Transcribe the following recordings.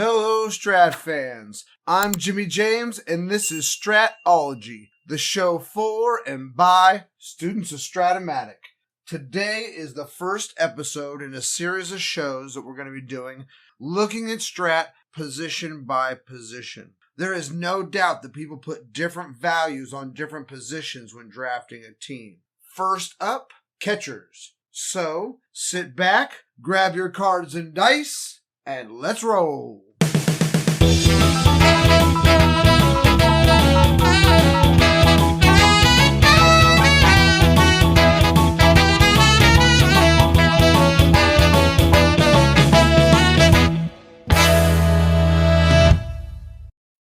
Hello, Strat fans. I'm Jimmy James, and this is Strat-O-logy, the show for and by students of Strat-O-Matic. Today is the first episode in a series of shows that we're going to be doing, looking at Strat position by position. There is no doubt that people put different values on different positions when drafting a team. First up, catchers. So, sit back, grab your cards and dice, and let's roll.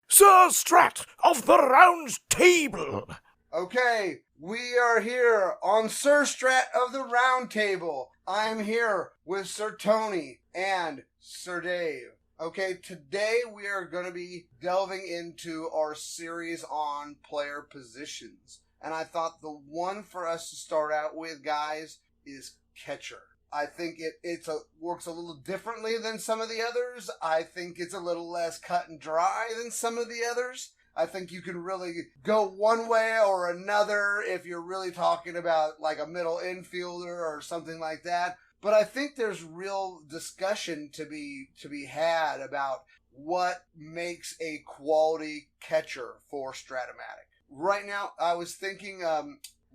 Sir Strat of the roundtable. Okay, we are here on Sir Strat of the Roundtable. I am here with Sir Tony and Sir Dave. Okay, today we are going to be delving into our series on player positions. And I thought the one for us to start out with, guys, is catcher. I think it works a little differently than some of the others. I think it's a little less cut and dry than some of the others. I think you can really go one way or another if you're really talking about like a middle infielder or something like that. But I think there's real discussion to be had about what makes a quality catcher for Strat-O-Matic. Right now, I was thinking,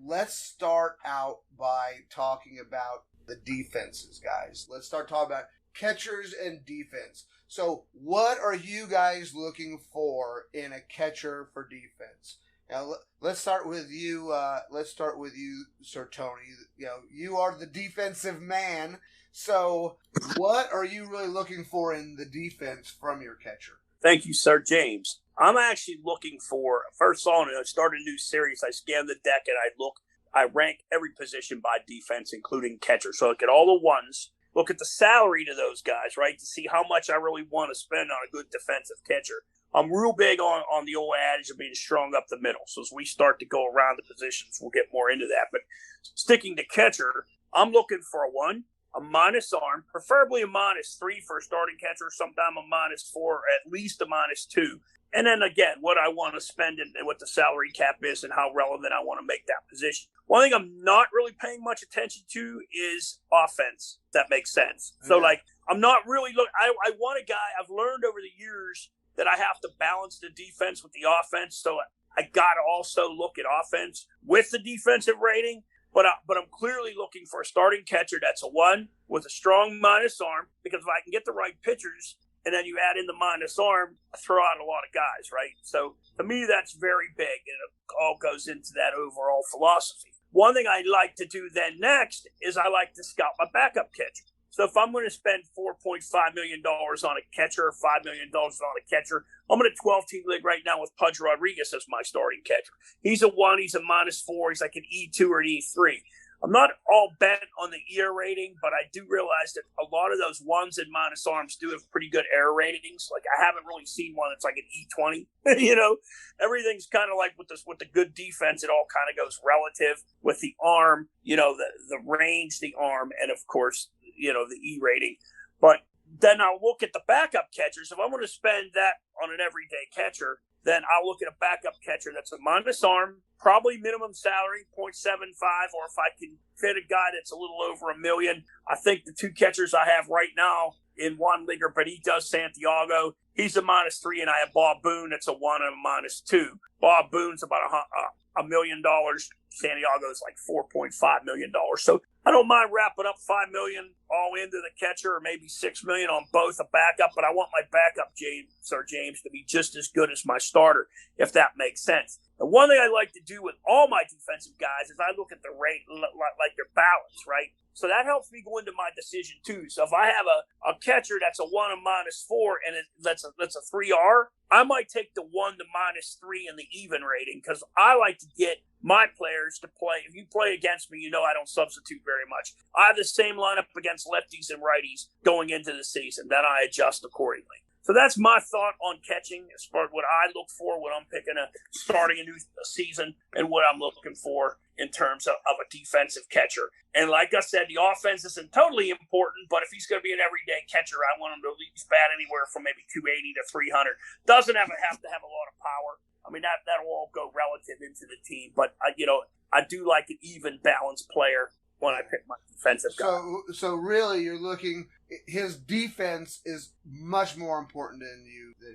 let's start out by talking about the defenses, guys. Let's start talking about catchers and defense. So, what are you guys looking for in a catcher for defense? Now, let's start with you. Sir Tony. You know, you are the defensive man. So, what are you really looking for in the defense from your catcher? Thank you, Sir James. I'm actually looking for, first on I start a new series. I scan the deck and I rank every position by defense, including catcher. So I look at all the ones, look at the salary to those guys, right, to see how much I really want to spend on a good defensive catcher. I'm real big on the old adage of being strong up the middle. So as we start to go around the positions, we'll get more into that. But sticking to catcher, I'm looking for a minus arm, preferably a -3 for a starting catcher, sometime a -4, at least a -2. And then again, what I want to spend and what the salary cap is and how relevant I want to make that position. One thing I'm not really paying much attention to is offense. If that makes sense. So I'm not really I want a guy. I've learned over the years that I have to balance the defense with the offense. So I got to also look at offense with the defensive rating. But I'm clearly looking for a starting catcher that's a 1 with a strong minus arm, because if I can get the right pitchers and then you add in the minus arm, I throw out a lot of guys, right? So to me, that's very big, and it all goes into that overall philosophy. One thing I like to do then next is I like to scout my backup catcher. So if I'm going to spend $4.5 million on a catcher, or $5 million on a catcher, I'm in a 12-team league right now with Pudge Rodriguez as my starting catcher. He's a 1, he's a -4, he's like an E2 or an E3. I'm not all bent on the ERA rating, but I do realize that a lot of those 1s and minus arms do have pretty good ERA ratings. Like, I haven't really seen one that's like an E20. You know, everything's kind of like with the good defense, it all kind of goes relative with the arm, you know, the range, the arm, and of course, you know, the E rating. But then I'll look at the backup catchers. If I'm going to spend that on an everyday catcher, then I'll look at a backup catcher that's a minus arm, probably minimum salary, 0.75, or if I can fit a guy that's a little over $1 million. I think the 2 catchers I have right now in one league are Benito Santiago. He's a -3, and I have Bob Boone that's a 1 and a -2. Bob Boone's about $1 million. Santiago's like $4.5 million. So I don't mind wrapping up $5 million all into the catcher, or maybe $6 million on both a backup, but I want my backup, Sir James, to be just as good as my starter, if that makes sense. And one thing I like to do with all my defensive guys is I look at the rate, like their balance, right? So that helps me go into my decision too. So if I have a catcher that's a 1 and -4 and that's a 3R, I might take the 1 to -3 in the even rating, because I like to get my players to play. If you play against me, you know I don't substitute very much. I have the same lineup against lefties and righties going into the season. Then I adjust accordingly. So that's my thought on catching as far as what I look for when I'm starting a new season and what I'm looking for in terms of a defensive catcher. And like I said, the offense isn't totally important, but if he's going to be an everyday catcher, I want him to at least bat anywhere from maybe 280 to 300. Doesn't have to have a lot of power. I mean, that'll all go relative into the team. But, I do like an even, balanced player when I pick my defensive guy. So really, you're looking, his defense is much more important than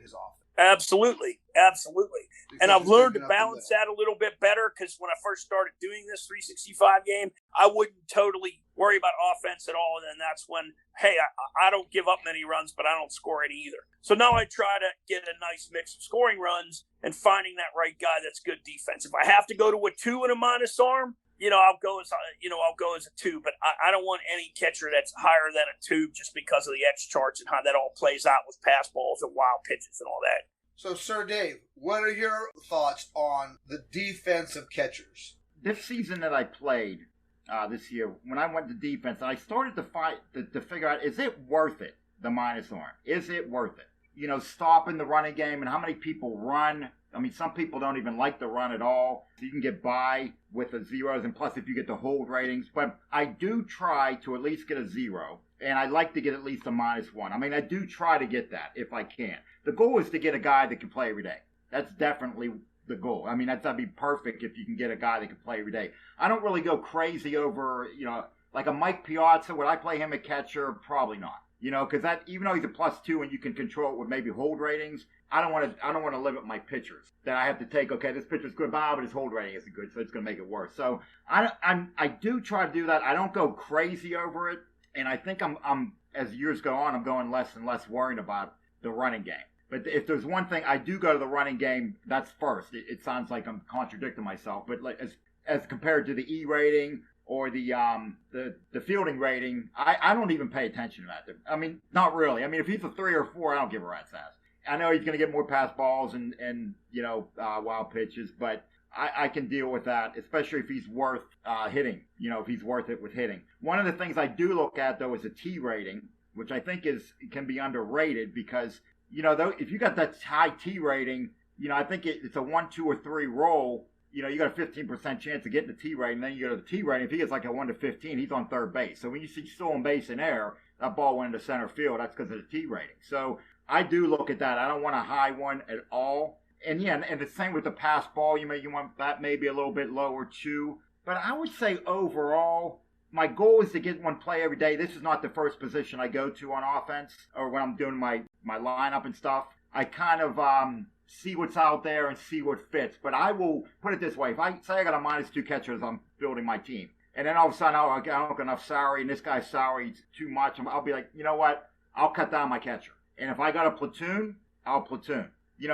his offense. Absolutely. Because and I've learned to balance that a little bit better because when I first started doing this 365 game, I wouldn't totally worry about offense at all. And then that's when, hey, I don't give up many runs, but I don't score any either. So now I try to get a nice mix of scoring runs and finding that right guy that's good defense. If I have to go to a 2 and a minus arm, I'll go as a 2, but I don't want any catcher that's higher than a 2 just because of the X charts and how that all plays out with pass balls and wild pitches and all that. So, Sir Dave, what are your thoughts on the defensive catchers? This season that I played this year, when I went to defense, I started to figure out, is it worth it, the minus arm? Is it worth it? Stopping the running game and how many people run. I mean, some people don't even like to run at all. So you can get by with the zeros, and plus if you get the hold ratings. But I do try to at least get a 0, and I like to get at least a -1. I mean, I do try to get that if I can. The goal is to get a guy that can play every day. That's definitely the goal. I mean, that'd be perfect if you can get a guy that can play every day. I don't really go crazy over, like a Mike Piazza. Would I play him at catcher? Probably not. Because that, even though he's a +2 and you can control it with maybe hold ratings, I don't want to limit my pitchers that I have to take. Okay, this pitcher's good, but his hold rating isn't good, so it's going to make it worse. So I do try to do that. I don't go crazy over it, and I think I'm as years go on, I'm going less and less worried about the running game. But if there's one thing, I do go to the running game. That's first. It sounds like I'm contradicting myself, but like as compared to the E rating or the fielding rating, I don't even pay attention to that. I mean, not really. I mean, if he's a 3 or 4, I don't give a rat's ass. I know he's going to get more pass balls and wild pitches, but I can deal with that, especially if he's worth hitting. If he's worth it with hitting. One of the things I do look at though is a T rating, which I think can be underrated because though if you got that high T rating, I think it's a 1, 2, or 3 roll. You got a 15% chance of getting the T rating. Then you go to the T rating. If he gets like a 1 to 15, he's on third base. So when you see stolen base in air, that ball went into center field. That's because of the T rating. So I do look at that. I don't want a high one at all. And and the same with the pass ball. You want that maybe a little bit lower too. But I would say overall, my goal is to get one play every day. This is not the first position I go to on offense or when I'm doing my lineup and stuff. I kind of see what's out there and see what fits. But I will put it this way. If I say I got a -2 catcher as I'm building my team, and then all of a sudden I don't get enough salary and this guy's salary is too much, I'll be like, you know what? I'll cut down my catcher. And if I got a platoon, I'll platoon.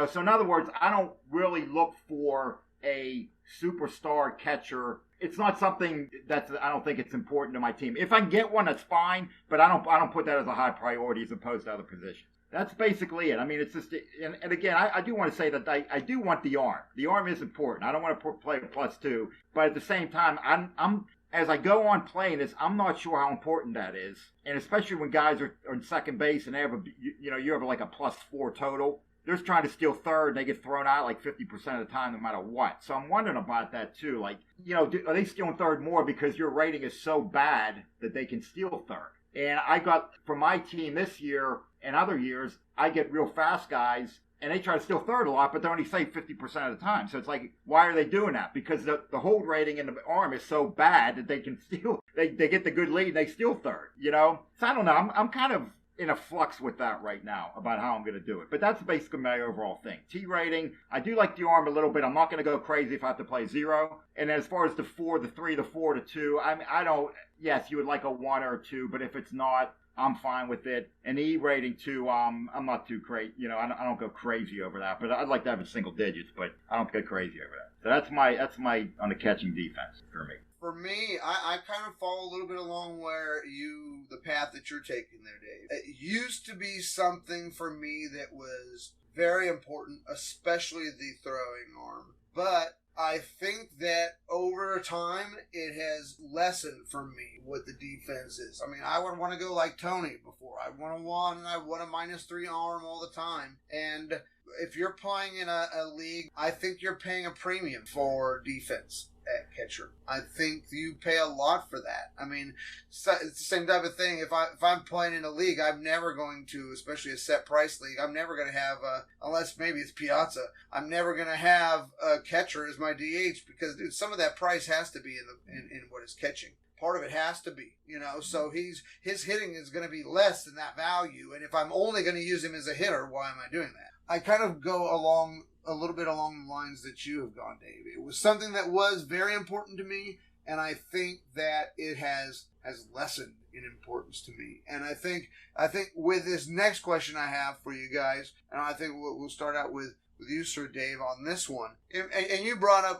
So in other words, I don't really look for a superstar catcher. It's not something I don't think it's important to my team. If I can get one, that's fine, but I don't put that as a high priority as opposed to other positions. That's basically it. I mean, it's just, and again, I do want to say that I do want the arm. The arm is important. I don't want to play a +2, but at the same time, I'm as I go on playing this, I'm not sure how important that is, and especially when guys are in second base and they have you have like a +4 total. They're just trying to steal third, and they get thrown out like 50% of the time, no matter what. So I'm wondering about that too. Like, are they stealing third more because your rating is so bad that they can steal third? And I got, for my team this year and other years, I get real fast guys, and they try to steal third a lot, but they're only safe 50% of the time. So it's like, why are they doing that? Because the hold rating in the arm is so bad that they can steal. They get the good lead, and they steal third. So I don't know. I'm kind of in a flux with that right now about how I'm going to do it. But that's basically my overall thing. T rating, I do like the arm a little bit. I'm not going to go crazy if I have to play 0. And as far as the 4, the 3, the 4, the 2, I don't, yes, you would like a 1 or a 2, but if it's not, I'm fine with it. And E rating too, I'm not too crazy. I don't go crazy over that. But I'd like to have it single digits, but I don't go crazy over that. So that's my on the catching defense for me. For me, I kind of follow a little bit along the path that you're taking there, Dave. It used to be something for me that was very important, especially the throwing arm. But I think that over time it has lessened for me what the defense is. I mean, I would want to go like Tony before. I want a 1 and I want a -3 arm all the time. And if you're playing in a league, I think you're paying a premium for defense at catcher. I think you pay a lot for that. I mean, it's the same type of thing. If I'm playing in a league, I'm never going to, especially a set price league, I'm never going to have, unless maybe it's Piazza, I'm never going to have a catcher as my DH because, dude, some of that price has to be in what is catching. Part of it has to be, so his hitting is going to be less than that value. And if I'm only going to use him as a hitter, why am I doing that? I kind of go a little bit along the lines that you have gone, Dave. It was something that was very important to me, and I think that it has lessened in importance to me. And I think with this next question I have for you guys, and I think we'll start out with you, Sir Dave, on this one. And you brought up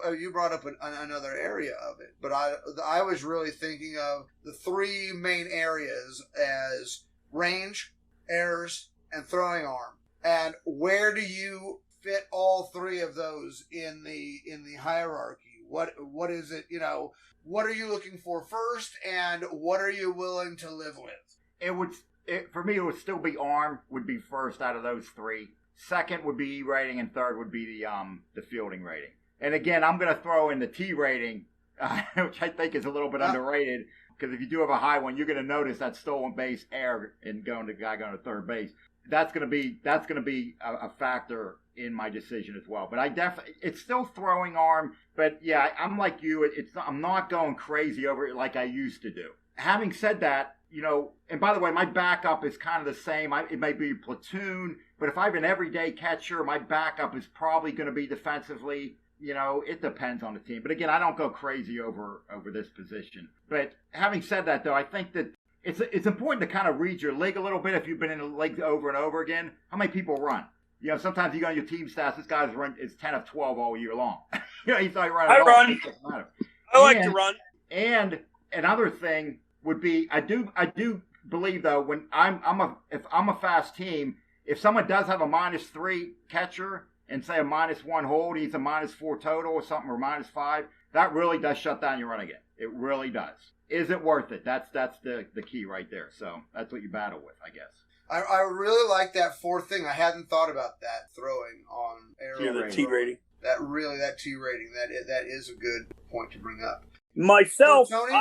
another area of it, but I was really thinking of the three main areas as range, errors, and throwing arm. And where do you fit all three of those in the hierarchy? What is it? What are you looking for first, and what are you willing to live with? For me, it would still be arm would be first out of those three. Second would be E rating, and third would be the fielding rating. And again, I'm going to throw in the T rating, which I think is a little bit underrated. Because if you do have a high one, you're going to notice that stolen base error in going to third base. That's going to be a factor in my decision as well. But it's still throwing arm. But yeah, I'm like you. I'm not going crazy over it like I used to do. Having said that, and by the way, my backup is kind of the same. It may be platoon, but if I have an everyday catcher, my backup is probably going to be defensively. It depends on the team. But again, I don't go crazy over this position. But having said that, though, I think that it's important to kind of read your league a little bit if you've been in the league over and over again. How many people run? Sometimes you go on your team stats, this guy's run is 10 of 12 all year long. He's not running. I run. I like to run. And another thing would be I do believe though when if I'm a fast team, if someone does have a -3 catcher and say a -1 hold, he's a -4 total or something, or -5, that really does shut down your run again. It really does. Is it worth it? That's the key right there. So that's what you battle with, I guess. I really like that fourth thing. I hadn't thought about that throwing on arrow. Yeah, the T rating. That T rating. That is a good point to bring up. Myself, so, Tony?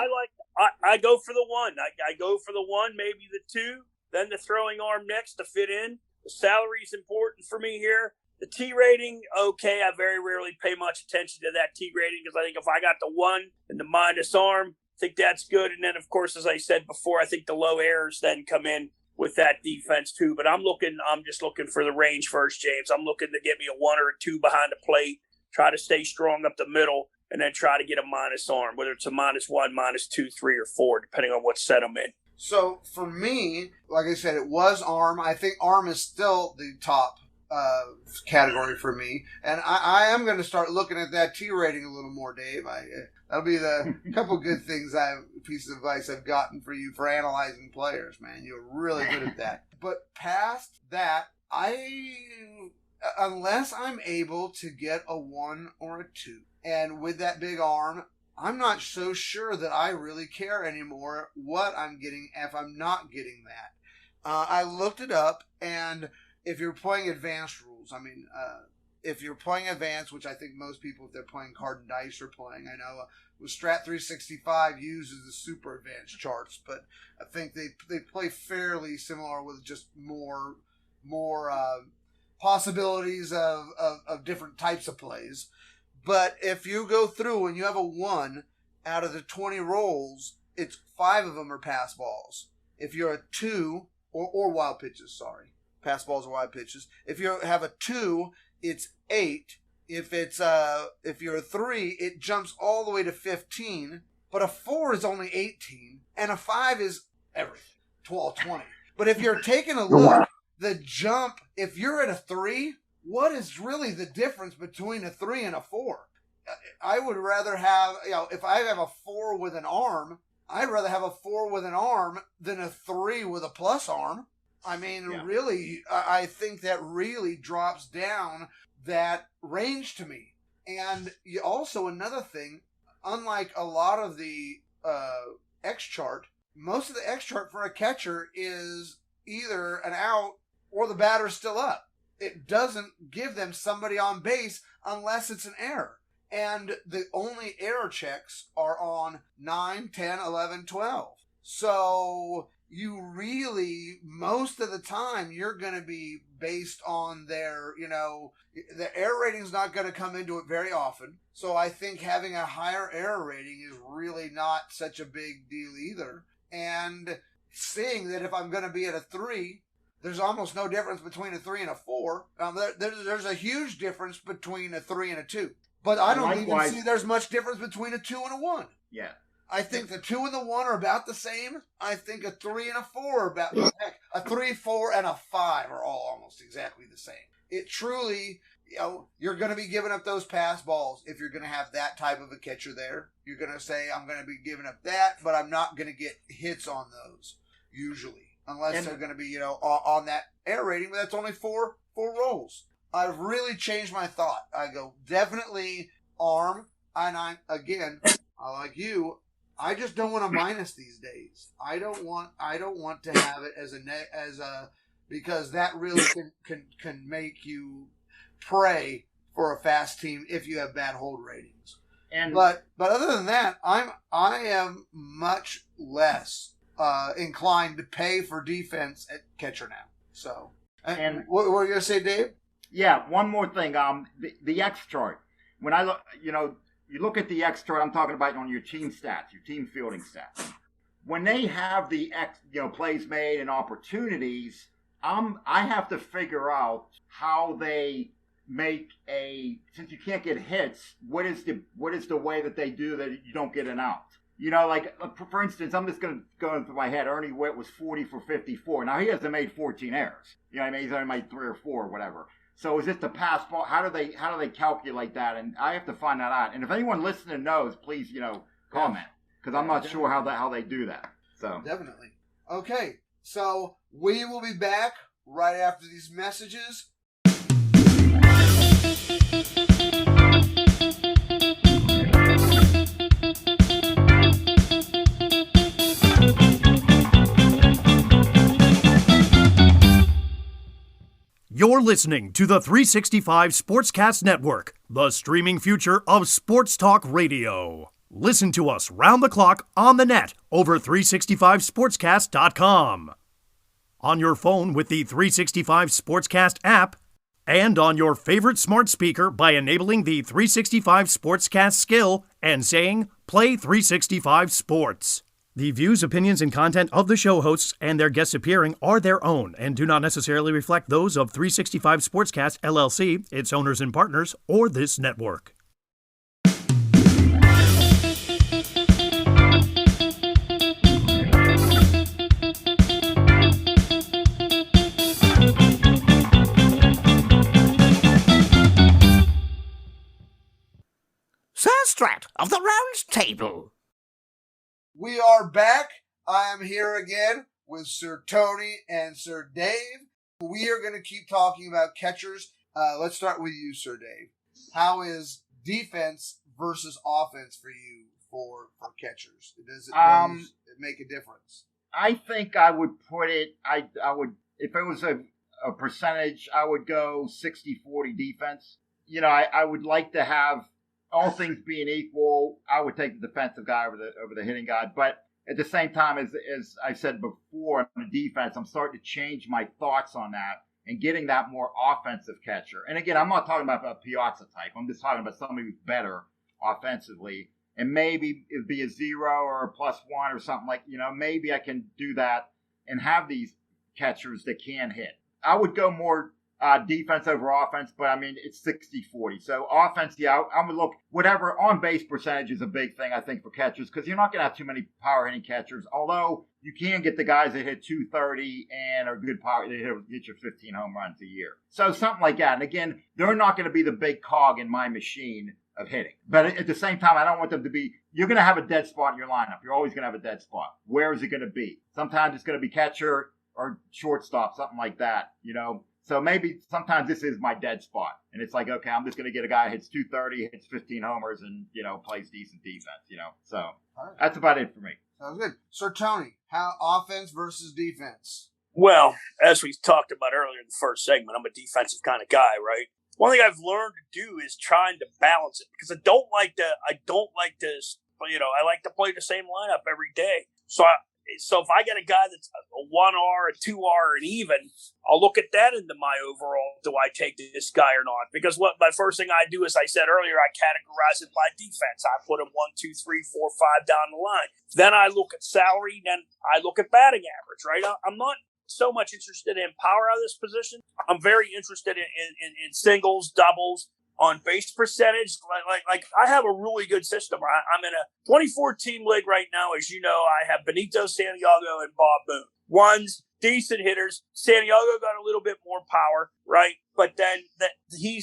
I go for the 1. I go for the 1, maybe the 2, then the throwing arm next to fit in. The salary's important for me here. The T rating, okay, I very rarely pay much attention to that T rating because I think if I got the 1 and the minus arm, I think that's good. And then, of course, as I said before, I think the low errors then come in with that defense too. But I'm just looking for the range first, James. I'm looking to get me a 1 or a 2 behind the plate, try to stay strong up the middle, and then try to get a minus arm, whether it's a -1, -2, 3, or 4, depending on what set I'm in. So for me, like I said, it was arm. I think arm is still the top category for me, and I am going to start looking at that T rating a little more, Dave. That'll be the couple good things piece of advice I've gotten for you for analyzing players, man. You're really good at that. But past that, unless I'm able to get a 1 or a 2, and with that big arm, I'm not so sure that I really care anymore what I'm getting if I'm not getting that. I looked it up, and if you're playing advanced rules, if you're playing advanced, which I think most people, if they're playing card and dice, are playing. I know with Strat 365 uses the super advanced charts, but I think they play fairly similar with just more possibilities of different types of plays. But if you go through and you have a 1 out of the 20 rolls, it's 5 of them are pass balls. If you're a 2 or wild pitches, sorry, pass balls or wild pitches. If you have a 2, it's 8. If you're a 3, it jumps all the way to 15. But a 4 is only 18, and a 5 is everything, 20. But if you're taking a look, the jump, if you're at a 3, what is really the difference between a 3 and a 4? I would rather have, if I have a 4 with an arm, I'd rather have a 4 with an arm than a 3 with a plus arm. Really, I think that really drops down that range to me. And also another thing, unlike a lot of the X chart, most of the X chart for a catcher is either an out or the batter's still up. It doesn't give them somebody on base unless it's an error. And the only error checks are on 9, 10, 11, 12. So you really, most of the time, you're going to be based on their, the error rating's not going to come into it very often. So I think having a higher error rating is really not such a big deal either. And seeing that if I'm going to be at a 3, there's almost no difference between a 3 and a 4. There's a huge difference between a 3 and a 2. But I don't even see there's much difference between a 2 and a 1. Yeah. I think the 2 and the 1 are about the same. I think a 3 and a 4 are about, heck, a 3, 4, and a 5 are all almost exactly the same. It truly, you're going to be giving up those pass balls if you're going to have that type of a catcher there. You're going to say, I'm going to be giving up that, but I'm not going to get hits on those, usually. Unless they're going to be, on that air rating, but that's only four rolls. I've really changed my thought. I go, definitely arm, and I like you, I just don't want a minus these days. I don't want to have it as a because that really can make you pray for a fast team if you have bad hold ratings. But other than that, I am much less inclined to pay for defense at catcher now. So, and what were you gonna say, Dave? Yeah, one more thing. The X chart. When I look, you look at the X chart. I'm talking about on your team stats, your team fielding stats. When they have the X, plays made and opportunities, I have to figure out how they make since you can't get hits. What is the way that they do that you don't get an out? Like for instance, I'm just going through my head. Ernie Witt was 40 for 54. Now he hasn't made 14 errors. He's only made 3 or 4 or whatever. So is it the pass ball? How do they calculate that? And I have to find that out. And if anyone listening knows, please comment, because I'm not sure how they do that. So definitely. Okay, so we will be back right after these messages. You're listening to the 365 Sportscast Network, the streaming future of sports talk radio. Listen to us round the clock on the net over 365sportscast.com. On your phone with the 365 Sportscast app, and on your favorite smart speaker by enabling the 365 Sportscast skill and saying, "Play 365 Sports." The views, opinions, and content of the show hosts and their guests appearing are their own and do not necessarily reflect those of 365 Sportscast, LLC, its owners and partners, or this network. Sir Strat of the Round Table. We are back. I am here again with Sir Tony and Sir Dave. We are going to keep talking about catchers. Let's start with you, Sir Dave. How is defense versus offense for you for catchers? Does it make a difference? I think I would put it, I would, if it was a percentage, I would go 60-40 defense. I would like to have, all things being equal, I would take the defensive guy over the hitting guy. But at the same time, as I said before, on the defense, I'm starting to change my thoughts on that and getting that more offensive catcher. And again, I'm not talking about a Piazza type. I'm just talking about somebody who's better offensively. And maybe it'd be a 0 or a +1 or something like, maybe I can do that and have these catchers that can hit. I would go more defense over offense, but I mean, it's 60-40. So offense, I'm going to look, whatever, on base percentage is a big thing, I think, for catchers, because you're not going to have too many power hitting catchers, although you can get the guys that hit 230 and are good power, they hit your 15 home runs a year. So something like that. And again, they're not going to be the big cog in my machine of hitting. But at the same time, I don't want them to be, you're going to have a dead spot in your lineup. You're always going to have a dead spot. Where is it going to be? Sometimes it's going to be catcher or shortstop, something like that, So maybe sometimes this is my dead spot. And it's like, okay, I'm just going to get a guy who hits 230, hits 15 homers, and, plays decent defense, So Right. that's about it for me. Sounds good. Sir Tony, how offense versus defense? Well, as we talked about earlier in the first segment, I'm a defensive kind of guy, right? One thing I've learned to do is trying to balance it because I like to play the same lineup every day. So if I get a guy that's a 1R, a 2R, and even, I'll look at that into my overall, do I take this guy or not? Because my first thing I do, as I said earlier, I categorize it by defense. I put him 1, 2, 3, 4, 5 down the line. Then I look at salary, then I look at batting average, right? I'm not so much interested in power out of this position. I'm very interested in singles, doubles, on base percentage. Like I have a really good system. I'm in a 24-team league right now. As you know, I have Benito Santiago and Bob Boone. One's decent hitters. Santiago got a little bit more power, right? But then he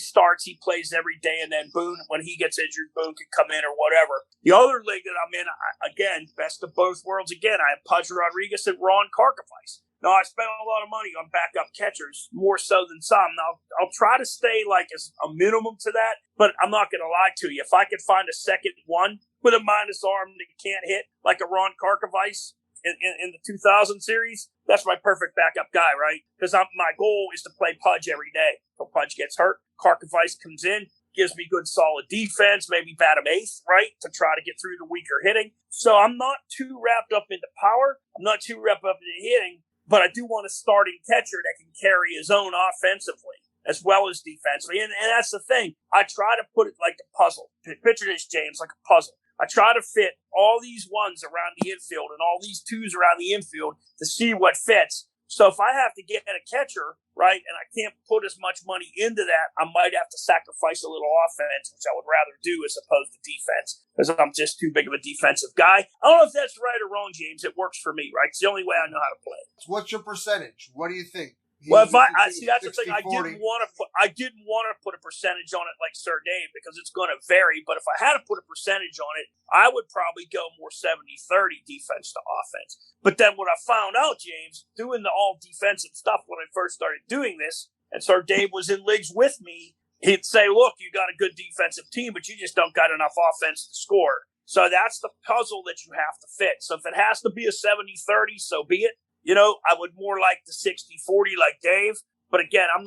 plays every day, and then Boone, when he gets injured, Boone can come in or whatever. The other league that I'm in, again, best of both worlds again, I have Pudge Rodriguez and Ron Karkovice. Now, I spent a lot of money on backup catchers, more so than some. Now, I'll try to stay as a minimum to that, but I'm not going to lie to you. If I could find a second one with a minus arm that can't hit, like a Ron Karkovice in the 2000 series, that's my perfect backup guy, right? Because my goal is to play Pudge every day. So Pudge gets hurt, Karkovice comes in, gives me good solid defense, maybe bat him eighth, right, to try to get through the weaker hitting. So I'm not too wrapped up into power. I'm not too wrapped up into hitting. But I do want a starting catcher that can carry his own offensively as well as defensively. And that's the thing. I try to put it like a puzzle. Picture this, James, like a puzzle. I try to fit all these ones around the infield and all these twos around the infield to see what fits. So if I have to get a catcher, right, and I can't put as much money into that, I might have to sacrifice a little offense, which I would rather do as opposed to defense, because I'm just too big of a defensive guy. I don't know if that's right or wrong, James. It works for me, right? It's the only way I know how to play. What's your percentage? What do you think? Well, if I see, that's 60, the thing. I 40. didn't want to put a percentage on it like Sir Dave because it's going to vary. But if I had to put a percentage on it, I would probably go more 70-30 defense to offense. But then what I found out, James, doing the all defensive stuff when I first started doing this, and Sir Dave was in leagues with me, he'd say, "Look, you got a good defensive team, but you just don't got enough offense to score." So that's the puzzle that you have to fit. So if it has to be a 70-30, so be it. I would more like the 60-40 like Dave. But again, I'm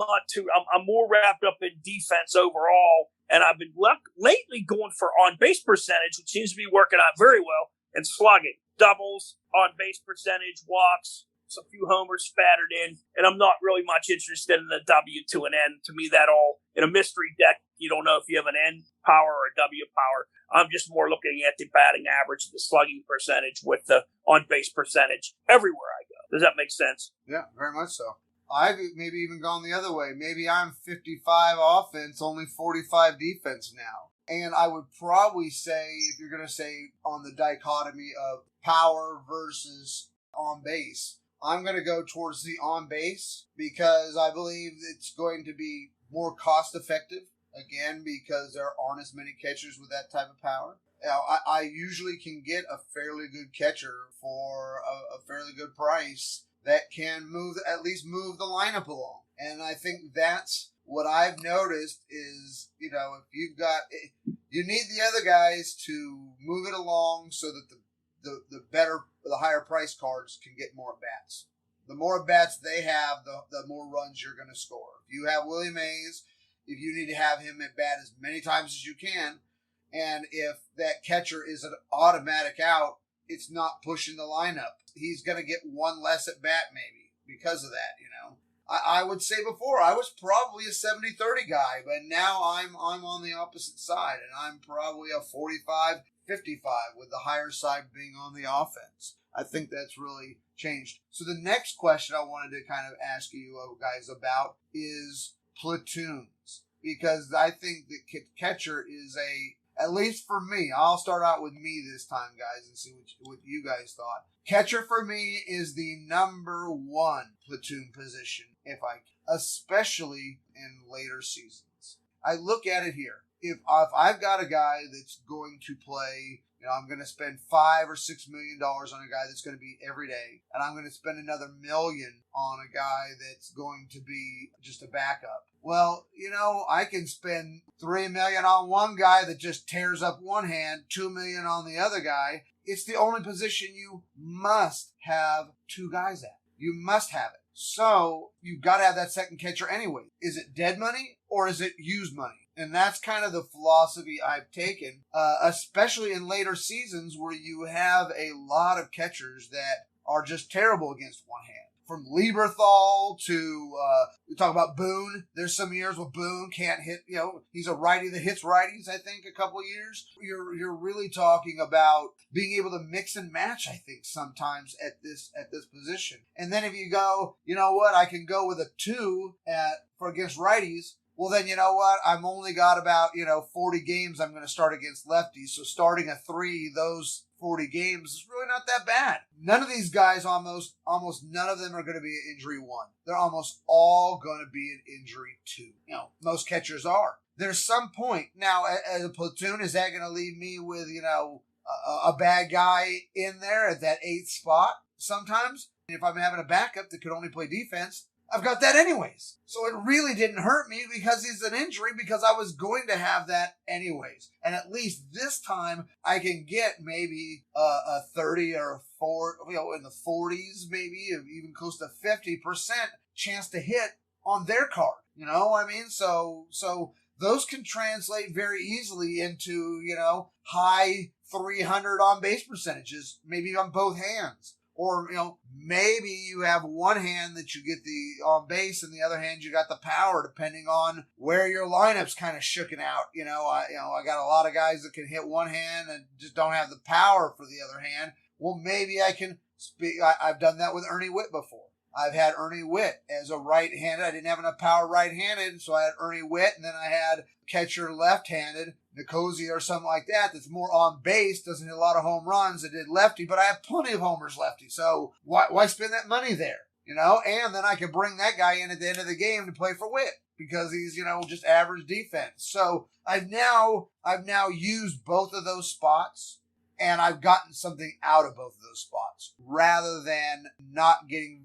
more wrapped up in defense overall. And I've been lately going for on-base percentage, which seems to be working out very well, and slugging. Doubles, on-base percentage, walks, a few homers spattered in. And I'm not really much interested in the W to an N. To me, that all, in a mystery deck, you don't know if you have an N power or a W power. I'm just more looking at the batting average, the slugging percentage with the on-base percentage everywhere I go. Does that make sense? Yeah, very much so. I've maybe even gone the other way. Maybe I'm 55 offense, only 45 defense now. And I would probably say, if you're going to say on the dichotomy of power versus on base, I'm going to go towards the on base because I believe it's going to be more cost effective. Again, because there aren't as many catchers with that type of power. Now, I usually can get a fairly good catcher for a fairly good price that can at least move the lineup along. And I think that's what I've noticed is, if you've got, you need the other guys to move it along so that the higher price cards can get more at-bats. The more at-bats they have, the more runs you're going to score. If you have Willie Mays, if you need to have him at bat as many times as you can, and if that catcher is an automatic out, it's not pushing the lineup. He's going to get one less at bat maybe because of that, I would say before I was probably a 70-30 guy, but now I'm on the opposite side, and I'm probably a 45-55 with the higher side being on the offense. I think that's really changed. So the next question I wanted to kind of ask you guys about is platoons, because I think that catcher is at least for me, I'll start out with me this time, guys, and see what you guys thought. Catcher for me is the number one platoon position, especially in later seasons. I look at it here. If I've got a guy that's going to play, I'm going to spend $5 or $6 million on a guy that's going to be every day, and I'm going to spend another $1 million on a guy that's going to be just a backup. Well, I can spend $3 million on one guy that just tears up one hand, $2 million on the other guy. It's the only position you must have two guys at. You must have it. So you've got to have that second catcher anyway. Is it dead money or is it used money? And that's kind of the philosophy I've taken, especially in later seasons where you have a lot of catchers that are just terrible against one hand. From Lieberthal to, we talk about Boone. There's some years where Boone can't hit, he's a righty that hits righties, I think, a couple of years. You're really talking about being able to mix and match, I think, sometimes at this position. And then if you go, I can go with a 2 for against righties. Well, then you know what? I've only got about, 40 games I'm going to start against lefties. So starting a 3, those 40 games is really not that bad. None of these guys, almost none of them are going to be an injury 1. They're almost all going to be an injury 2. Most catchers are. There's some point. Now, as a platoon, is that going to leave me with, a bad guy in there at that 8th spot sometimes? If I'm having a backup that could only play defense, I've got that anyways. So it really didn't hurt me because he's an injury, because I was going to have that anyways. And at least this time I can get maybe a 30 or a 4, in the 40s, maybe even close to 50% chance to hit on their card. So those can translate very easily into, high 300 on base percentages, maybe on both hands. Or, maybe you have one hand that you get the on base and the other hand you got the power, depending on where your lineup's kind of shooken out. I got a lot of guys that can hit one hand and just don't have the power for the other hand. Well, maybe I can speak. I've done that with Ernie Witt before. I've had Ernie Witt as a right-handed. I didn't have enough power right-handed, so I had Ernie Witt, and then I had catcher left-handed, Nicosia or something like that, that's more on base, doesn't hit a lot of home runs, that did lefty, but I have plenty of homers lefty, so why spend that money there? And then I could bring that guy in at the end of the game to play for Witt, because he's, just average defense. So I've now used both of those spots, and I've gotten something out of both of those spots, rather than not getting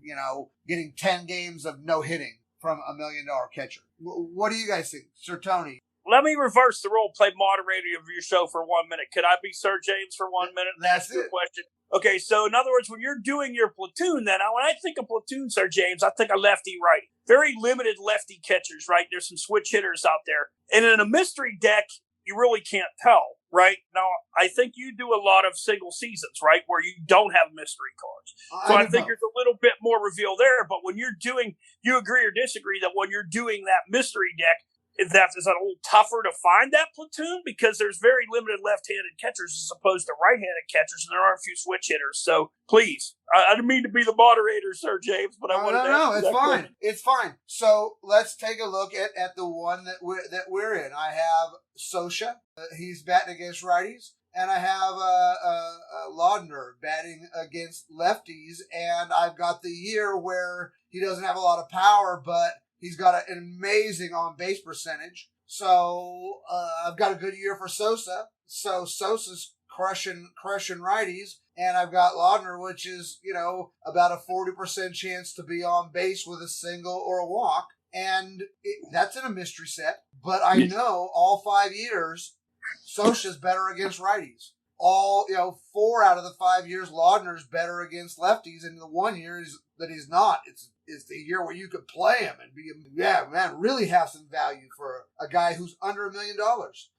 10 games of no hitting from $1 million catcher. What do you guys think, Sir Tony? Let me reverse the role, play moderator of your show for 1 minute. Could I be Sir James for 1 minute? That's your it. Question. Okay, so in other words, when you're doing your platoon, then when I think of platoon, Sir James, I think of lefty righty. Very limited lefty catchers, right? There's some switch hitters out there. And in a mystery deck, you really can't tell, right? Now, I think you do a lot of single seasons, right, where you don't have mystery cards. So I think there's a little bit more reveal there. But when you're doing, you agree or disagree that when you're doing that mystery deck, is that a little tougher to find that platoon, because there's very limited left-handed catchers as opposed to right-handed catchers, and there are a few switch hitters. So please, I didn't mean to be the moderator, Sir James, but I wanted to ask it's fine. Question. It's fine. So let's take a look at the one that we're in. I have Sosha. He's batting against righties. And I have Laudner batting against lefties. And I've got the year where he doesn't have a lot of power, but he's got an amazing on-base percentage. So I've got a good year for Sosa. So Sosa's crushing righties. And I've got Laudner, which is, about a 40% chance to be on base with a single or a walk. And that's in a mystery set. But I know all 5 years, Sosa's better against righties. 4 out of the 5 years, Laudner's better against lefties. And the 1 year that he's not, it's the year where you could play him and really have some value for a guy who's under $1 million.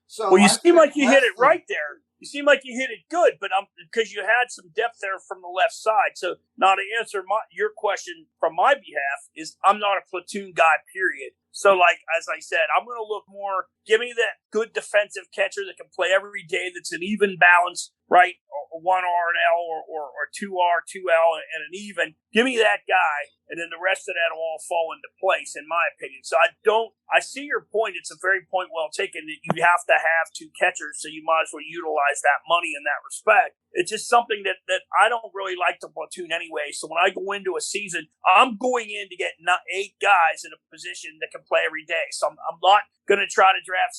So well, you seem like you hit it right there. You seem like you hit it good, but because you had some depth there from the left side. So now to answer your question from my behalf is I'm not a platoon guy, period. So like, as I said, I'm going to look more, give me that good defensive catcher that can play every day, that's an even balance, right? 1 R and L or 2 R, 2 L and an even. Give me that guy, and then the rest of that will all fall into place, in my opinion. So I see your point. It's a very point well taken that you have to have 2 catchers, so you might as well utilize that money in that respect. It's just something that I don't really like to platoon anyway. So when I go into a season, I'm going in to get 8 guys in a position that can can play every day. So I'm not going to try to draft,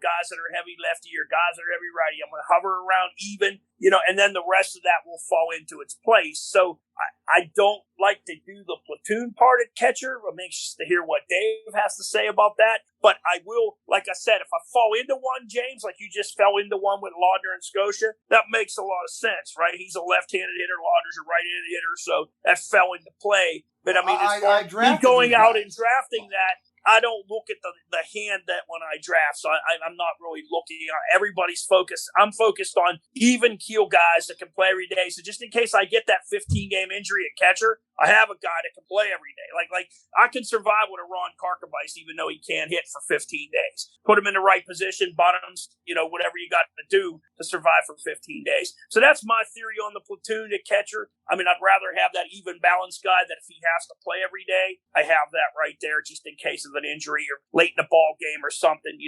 guys that are heavy lefty or guys that are heavy righty. I'm going to hover around even, and then the rest of that will fall into its place. So I don't like to do the platoon part at catcher. I'm anxious to hear what Dave has to say about that. But I will, like I said, if I fall into one, James, like you just fell into one with Laudner and Scotia, that makes a lot of sense, right? He's a left-handed hitter, Laudner's a right-handed hitter, so that fell into play. But I mean, as far as me going out and drafting that, I don't look at the hand that when I draft, so I'm not really looking. Everybody's focused. I'm focused on even keel guys that can play every day. So just in case I get that 15-game injury at catcher, I have a guy that can play every day. Like I can survive with a Ron Karkovice, even though he can't hit for 15 days. Put him in the right position, bottoms, whatever you got to do to survive for 15 days. So that's my theory on the platoon to catcher. I mean, I'd rather have that even balanced guy that if he has to play every day, I have that right there just in case of an injury or late in the ball game or something,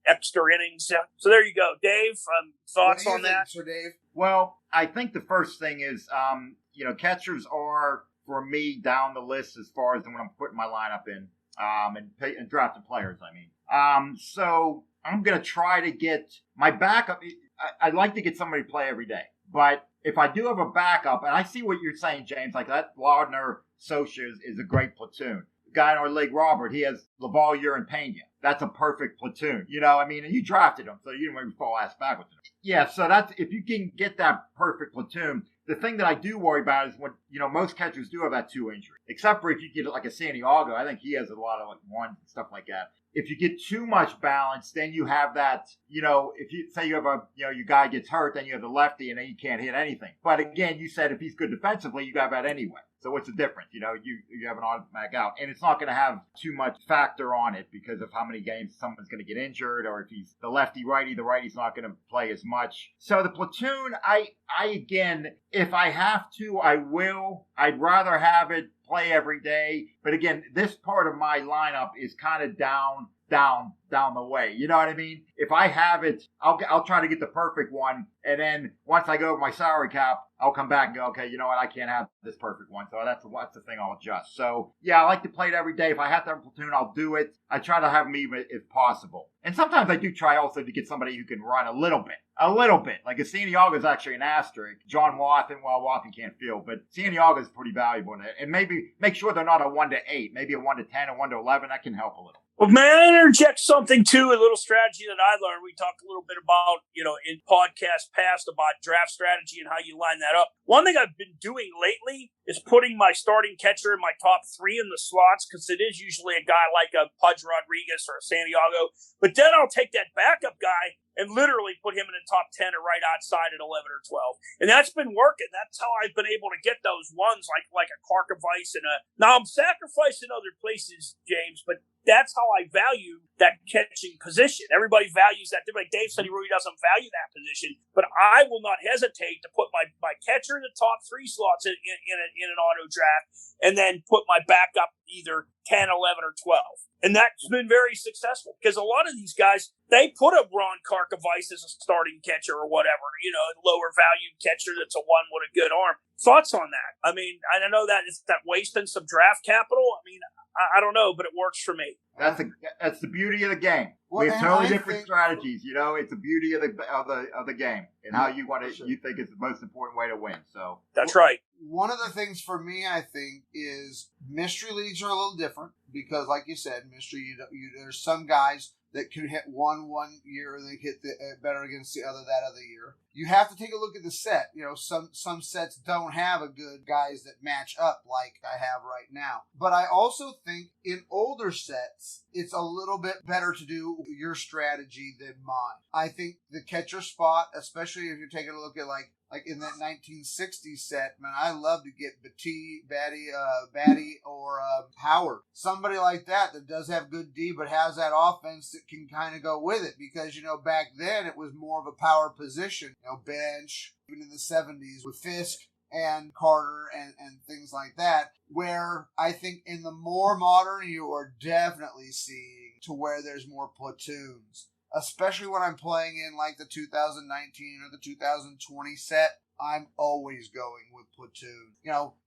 extra innings. So there you go. Dave, thoughts on that? Sir Dave? Well, I think the first thing is, catchers are, for me, down the list as far as when I'm putting my lineup in and drafting players, so I'm going to try to get my backup. I'd like to get somebody to play every day. But if I do have a backup, and I see what you're saying, James, like that Laudner Socia is a great platoon. The guy in our league, Robert, he has Lavalier and Pena. That's a perfect platoon. And you drafted him, so you didn't even fall ass back with him. Yeah, so that's, if you can get that perfect platoon, the thing that I do worry about is when, most catchers do have that 2 injury. Except for if you get like a Santiago, I think he has a lot of like ones and stuff like that. If you get too much balance, then you have that, if you say you have your guy gets hurt, then you have the lefty and then you can't hit anything. But again, you said if he's good defensively, you got that anyway. So what's the difference? You have an automatic out. And it's not going to have too much factor on it because of how many games someone's going to get injured, or if he's the lefty-righty, the righty's not going to play as much. So the platoon, I again, if I have to, I will. I'd rather have it play every day. But again, this part of my lineup is kind of down the way. You know what I mean? If I have it, I'll try to get the perfect one. And then once I go over my salary cap, I'll come back and go, okay, you know what? I can't have this perfect one. So that's the thing I'll adjust. So yeah, I like to play it every day. If I have to have a platoon, I'll do it. I try to have them even if possible. And sometimes I do try also to get somebody who can run a little bit. Like a Santiago is actually an asterisk. John Wathan, Wathan can't field, but Santiago is pretty valuable in it. And maybe make sure they're not a 1-8, maybe a 1-10, a 1-11. That can help a little. Well, may I interject something, too, a little strategy that I learned. We talked a little bit about, in podcasts past about draft strategy and how you line that up. One thing I've been doing lately is putting my starting catcher in my top 3 in the slots, because it is usually a guy like a Pudge Rodriguez or a Santiago. But then I'll take that backup guy and literally put him in the top 10 or right outside at 11 or 12. And that's been working. That's how I've been able to get those ones like a Karkovice and now I'm sacrificing other places, James, but that's how I value that catching position. Everybody values that. Like Dave said, he really doesn't value that position, but I will not hesitate to put my catcher in the top 3 slots in an auto draft and then put my backup either 10, 11, or 12. And that's been very successful because a lot of these guys, they put a Ron Karkovice as a starting catcher or whatever, lower value catcher that's a 1 with a good arm. Thoughts on that? I mean, I know that it's that wasting some draft capital. I mean, I don't know, but it works for me. That's the beauty of the game. Well, we have totally different strategies. It's the beauty of the game and how you want to. You think it's the most important way to win. So that's right. One of the things for me, I think, is mystery leagues are a little different because, like you said, mystery. There's some guys that can hit one year and they hit better against the other that other year. You have to take a look at the set. Some sets don't have a good guys that match up like I have right now. But I also think in older sets, it's a little bit better to do your strategy than mine. I think the catcher spot, especially if you're taking a look at like in that 1960s set, man, I love to get Batty, or Howard. Somebody like that does have good D, but has that offense that can kind of go with it. Because, back then it was more of a power position. Bench, even in the 70s with Fisk and Carter and things like that, where I think in the more modern, you are definitely seeing to where there's more platoons. Especially when I'm playing in like the 2019 or the 2020 set, I'm always going with platoon.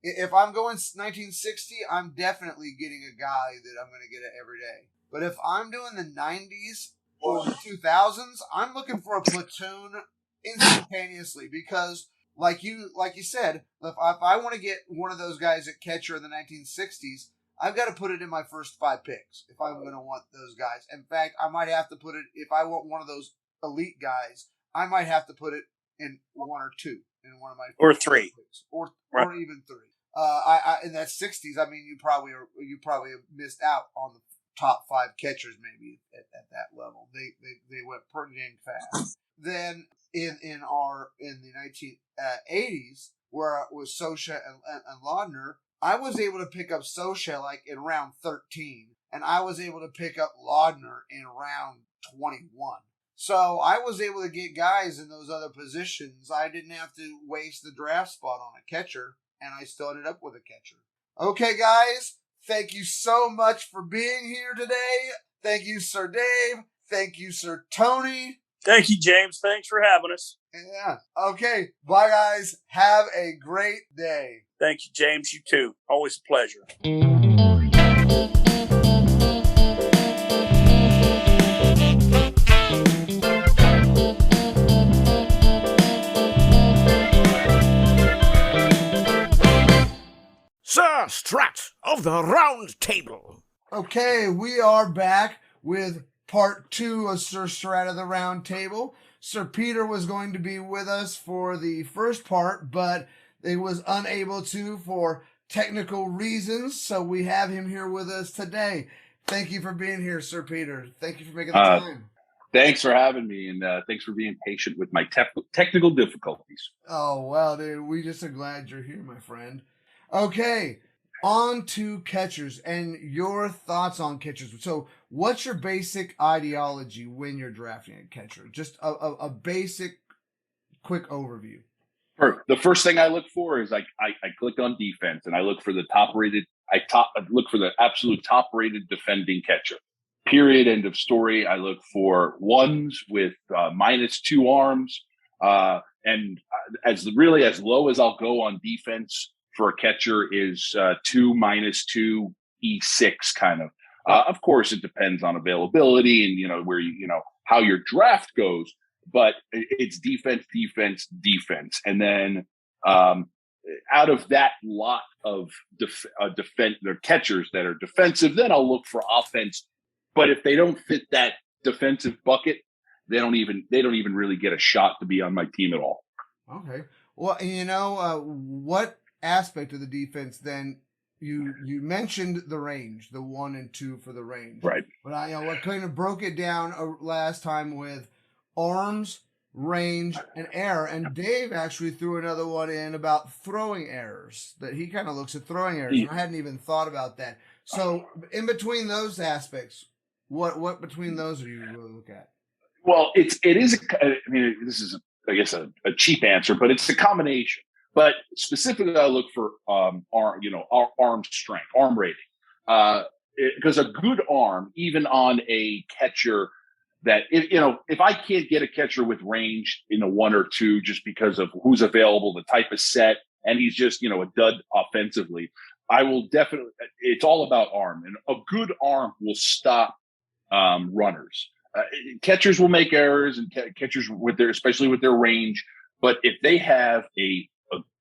If I'm going 1960, I'm definitely getting a guy that I'm going to get it every day. But if I'm doing the 90s or the 2000s, I'm looking for a platoon instantaneously because, like you said, if I want to get one of those guys at catcher in the 1960s, I've got to put it in my first 5 picks if I'm going to want those guys. In fact, I might have to put it, if I want one of those elite guys, I might have to put it in 1 or 2 in one of my or 3 picks, or even 3. I in that 60s, I mean, you probably have missed out on the top 5 catchers maybe at that level. They went pretty dang fast. Then in the 1980s, where it was Sosha and Laudner, I was able to pick up Sosha like in round 13, and I was able to pick up Laudner in round 21. So I was able to get guys in those other positions. I didn't have to waste the draft spot on a catcher, and I still ended up with a catcher. Okay, guys, thank you so much for being here today. Thank you, Sir Dave. Thank you, Sir Tony. Thank you, James. Thanks for having us. Yeah. Okay. Bye, guys. Have a great day. Thank you, James. You too. Always a pleasure. Sir Strat of the Round Table. Okay, we are back with part 2 of Sir Strat of the Round Table. Sir Peter was going to be with us for the first part, but he was unable to for technical reasons, so we have him here with us today. Thank you for being here, Sir Peter. Thank you for making the time. Thanks for having me, and thanks for being patient with my technical difficulties. Oh, well, dude, we just are glad you're here, my friend. Okay, on to catchers and your thoughts on catchers. So what's your basic ideology when you're drafting a catcher? Just a basic, quick overview. The first thing I look for is I click on defense, and I look for the top-rated. I look for the absolute top-rated defending catcher. Period. End of story. I look for ones with -2 arms, and as low as I'll go on defense for a catcher is 2 -2 E6 kind of. Of course, it depends on availability and where how your draft goes. But it's defense, and then out of that lot of catchers that are defensive, then I'll look for offense. But if they don't fit that defensive bucket, they don't even really get a shot to be on my team at all. Okay. Well, what aspect of the defense then? You mentioned the range, the 1 and 2 for the range, right? But I kind of broke it down last time with arms, range, and error. And Dave actually threw another one in about throwing errors, that he kind of looks at throwing errors. And I hadn't even thought about that. So in between those aspects, what between those are you really look at? Well, this is, I guess, a cheap answer, but it's a combination. But specifically, I look for arm strength, arm rating, because a good arm, even on a catcher that if I can't get a catcher with range in a 1 or 2 just because of who's available, the type of set, and he's just a dud offensively, I will definitely. It's all about arm, and a good arm will stop runners. Catchers will make errors, and catchers especially with their range. But if they have a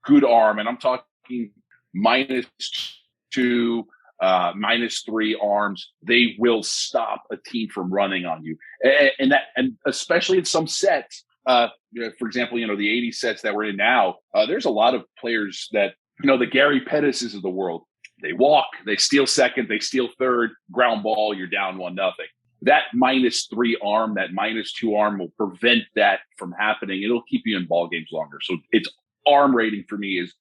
good arm, and I'm talking -2, -3 arms, they will stop a team from running on you. And especially in some sets, for example, the 80 sets that we're in now, there's a lot of players that, the Gary Pettises of the world, they walk, they steal second, they steal third, ground ball, you're down 1-0. That -3 arm, that -2 arm will prevent that from happening. It'll keep you in ball games longer. So it's arm rating for me is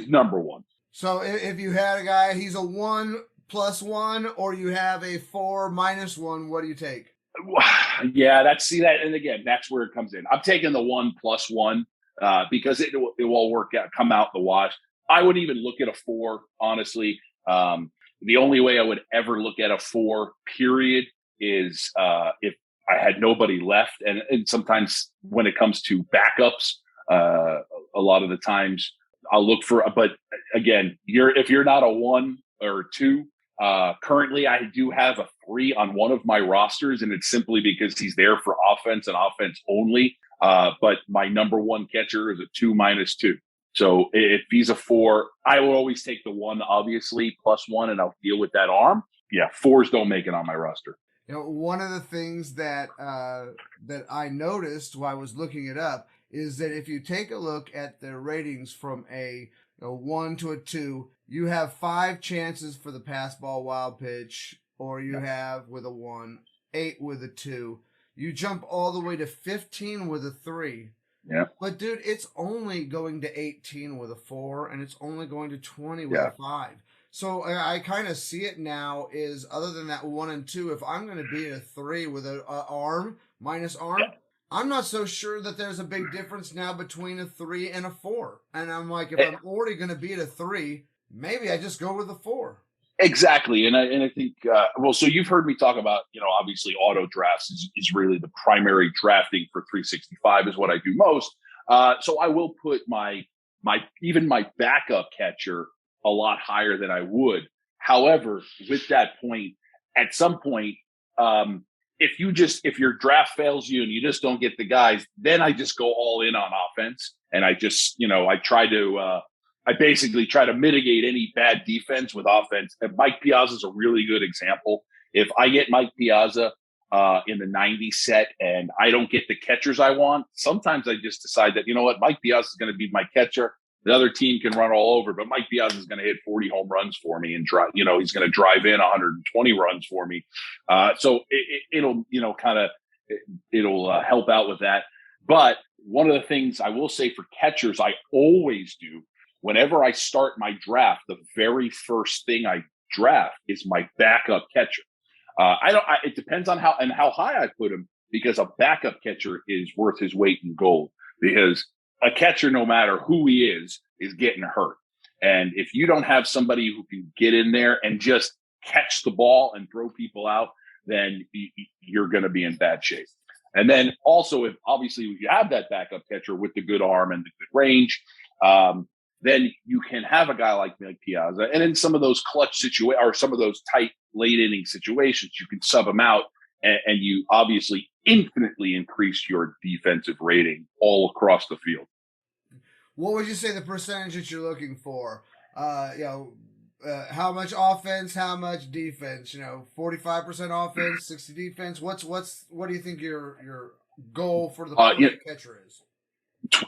number one. So if you had a guy, he's a 1+1, or you have a 4 -1, what do you take? Yeah, and again, that's where it comes in. I'm taking the 1+1 because it will work out, come out the wash. I wouldn't even look at a 4, honestly. The only way I would ever look at a 4, period, is if I had nobody left. And sometimes when it comes to backups, a lot of the times I'll look for, but again, if you're not a 1 or 2, Currently, I do have a 3 on one of my rosters, and it's simply because he's there for offense and offense only. But my number 1 catcher is a 2-2. So if he's a 4, I will always take the 1, obviously, +1, and I'll deal with that arm. Yeah, 4s don't make it on my roster. You know, one of the things that that I noticed while I was looking it up is that if you take a look at the ratings from a 1 to a 2, you have 5 chances for the pass ball wild pitch, or you have with a 1, 8 with a 2. You jump all the way to 15 with a 3. Yeah. But dude, it's only going to 18 with a 4, and it's only going to 20 with a 5. So I kind of see it now is, other than that 1 and 2, if I'm going to be at a 3 with a arm, minus arm, I'm not so sure that there's a big difference now between a 3 and a 4. And I'm like, if I'm already going to be at a 3, maybe I just go with a 4. Exactly. And I think, so you've heard me talk about, obviously auto drafts is really the primary drafting for 365 is what I do most. So I will put my backup catcher a lot higher than I would. However, with that point, at some point, if your draft fails you and you just don't get the guys, then I just go all in on offense. And I just, I basically try to mitigate any bad defense with offense. And Mike Piazza is a really good example. If I get Mike Piazza in the 90 set and I don't get the catchers I want, sometimes I just decide that, Mike Piazza is going to be my catcher. The other team can run all over, but Mike Piazza is going to hit 40 home runs for me and he's going to drive in 120 runs for me. So it'll help out with that. But one of the things I will say for catchers, I always do whenever I start my draft, the very first thing I draft is my backup catcher. It depends on how high I put him, because a backup catcher is worth his weight in gold, because a catcher, no matter who he is getting hurt. And if you don't have somebody who can get in there and just catch the ball and throw people out, then you're going to be in bad shape. And then also, if you have that backup catcher with the good arm and the good range, then you can have a guy like Mike Piazza. And in some of those clutch situations, or some of those tight late inning situations, you can sub him out, and you obviously infinitely increase your defensive rating all across the field. What would you say the percentage that you're looking for? How much offense, how much defense? 45% offense, 60 defense. What do you think your goal for the catcher is?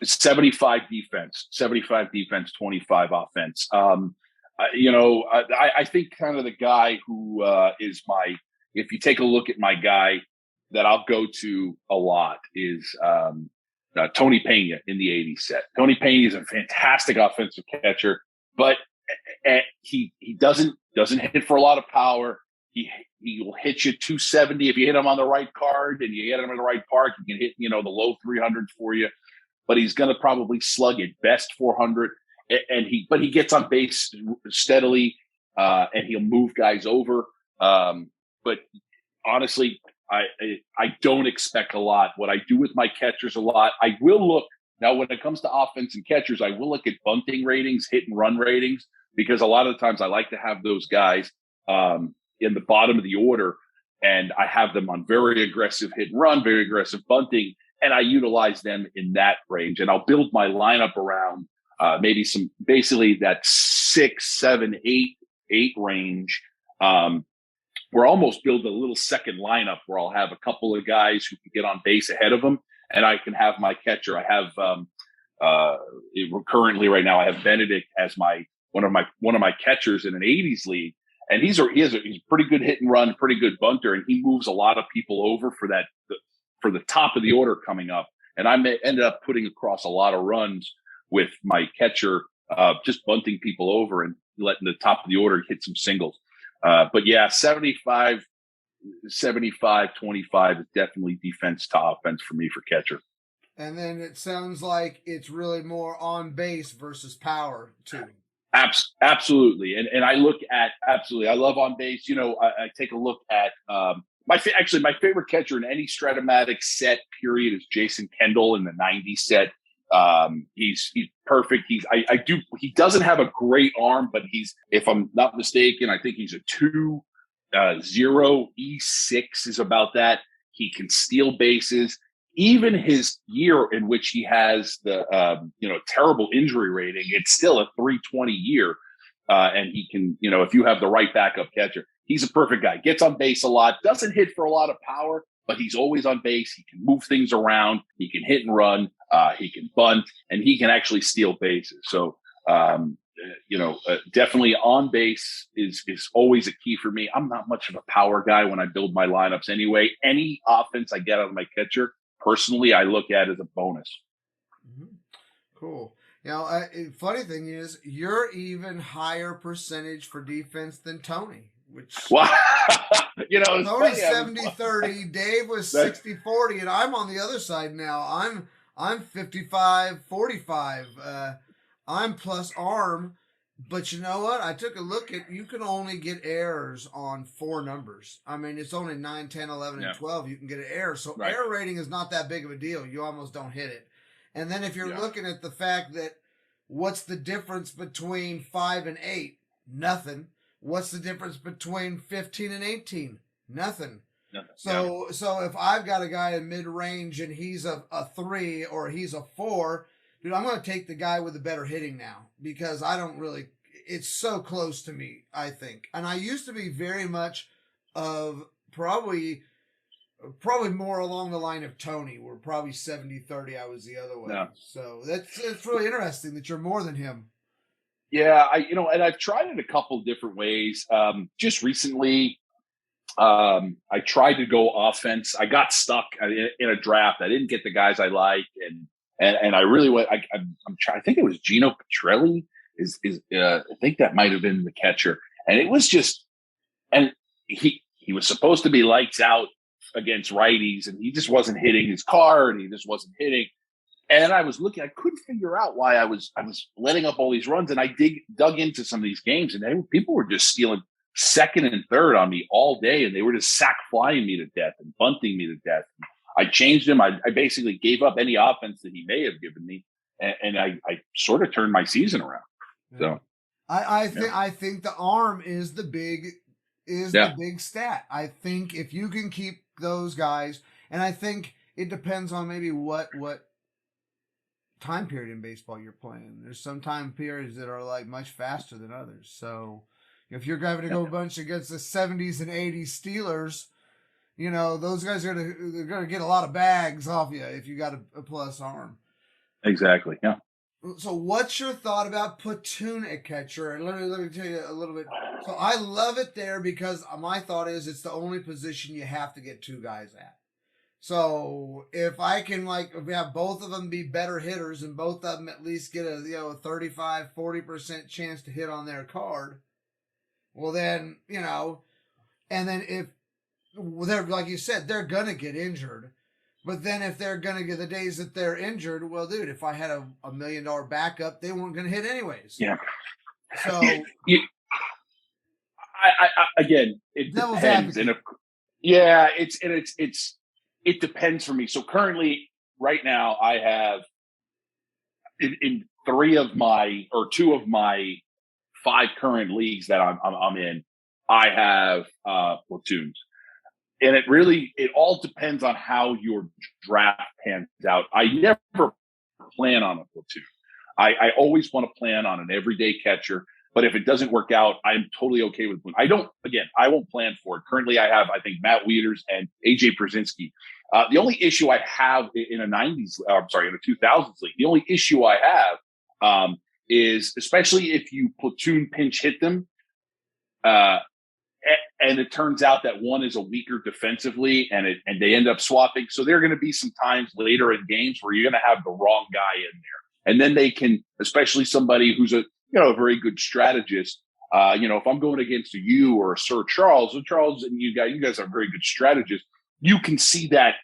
75 defense, 25 offense. I think kind of the guy who is if you take a look at my guy that I'll go to a lot is Tony Pena in the 80 set. Tony Pena is a fantastic offensive catcher, but he doesn't hit for a lot of power. He will hit you 270 if you hit him on the right card and you hit him in the right park. He can hit the low 300s for you, but he's going to probably slug at best 400. But he gets on base steadily, and he'll move guys over. But honestly, I don't expect a lot. What I do with my catchers a lot, I will look now when it comes to offense and catchers, I will look at bunting ratings, hit and run ratings, because a lot of the times I like to have those guys in the bottom of the order, and I have them on very aggressive hit and run, very aggressive bunting, and I utilize them in that range. And I'll build my lineup around basically that 6, 7, 8 range. We're almost build a little second lineup where I'll have a couple of guys who can get on base ahead of them, and I can have my catcher. I have currently right now I have Benedict as one of my catchers in an 80s league, and he's a pretty good hit and run, pretty good bunter, and he moves a lot of people over for the top of the order coming up. And I ended up putting across a lot of runs with my catcher, just bunting people over and letting the top of the order hit some singles. But yeah, 75, 25 is definitely defense to offense for me for catcher. And then it sounds like it's really more on base versus power too. Absolutely. And I look at, I love on base. I take a look at, my favorite catcher in any Strat-O-Matic set period is Jason Kendall in the 90 set. He's perfect. He doesn't have a great arm, but if I'm not mistaken, I think he's a 2.0 E6 is about that. He can steal bases. Even his year in which he has the terrible injury rating, it's still a 320 year. And he can, if you have the right backup catcher, he's a perfect guy. Gets on base a lot, doesn't hit for a lot of power, but he's always on base. He can move things around. He can hit and run. He can bunt, and he can actually steal bases. So, definitely on base is always a key for me. I'm not much of a power guy when I build my lineups anyway. Any offense I get out of my catcher, personally, I look at as a bonus. Mm-hmm. Cool. Now, funny thing is, you're even higher percentage for defense than Tony, which Tony's 70-30, Dave was 60-40, and I'm on the other side now. I'm 55-45. I'm plus arm, but you know what? I took a look at, you can only get errors on 4 numbers. I mean, it's only 9, 10, 11, and 12. You can get an error. So error rating is not that big of a deal. You almost don't hit it. And then if you're looking at the fact that what's the difference between 5 and 8? Nothing. What's the difference between 15 and 18? Nothing. So if I've got a guy in mid-range and he's a 3 or he's a 4, dude, I'm going to take the guy with the better hitting now because it's so close to me, I think. And I used to be very much of probably more along the line of Tony. We're probably 70-30. I was the other way. Yeah. So it's really interesting that you're more than him. Yeah, and I've tried it a couple different ways. Just recently, I tried to go offense. I got stuck in a draft. I didn't get the guys I like, and I really went. I'm trying. I think it was Gino Petrelli. I think that might have been the catcher, and it was just, and he was supposed to be lights out against righties, and he just wasn't hitting his card. He just wasn't hitting. And I was looking, I couldn't figure out why I was letting up all these runs. And I dug into some of these games, and people were just stealing second and third on me all day. And they were just sack flying me to death and bunting me to death. I changed him. I basically gave up any offense that he may have given me. And I sort of turned my season around. So I think the arm is the big stat. I think if you can keep those guys, and I think it depends on maybe what time period in baseball you're playing. There's some time periods that are like much faster than others. So if you're having to go a bunch against the 70s and 80s Steelers, those guys are gonna get a lot of bags off you if you got a plus arm. Exactly. Yeah. So what's your thought about platoon at catcher? And let me tell you a little bit. So I love it there because my thought is it's the only position you have to get 2 guys at. So if I can have both of them be better hitters and both of them at least get a 35-40% chance to hit on their card, well then, and then if they're, like you said, they're gonna get injured. But then if they're gonna get the days that they're injured, well, dude, if I had a $1 million backup, they weren't gonna hit anyways. Yeah. So again, it depends. And it depends for me. So currently, right now, I have in 2 of my 5 current leagues that I'm in, I have platoons. And it all depends on how your draft pans out. I never plan on a platoon. I always want to plan on an everyday catcher. But if it doesn't work out, I'm totally okay with one. I won't plan for it. Currently, I have, I think, Matt Wieters and AJ Przinsky. The only issue I have in a 2000s league, the only issue I have is, especially if you platoon pinch hit them, and it turns out that one is a weaker defensively, and they end up swapping. So there are going to be some times later in games where you're going to have the wrong guy in there, and then they can, especially somebody who's a very good strategist. If I'm going against you or Sir Charles, and you guys are very good strategists. You can see that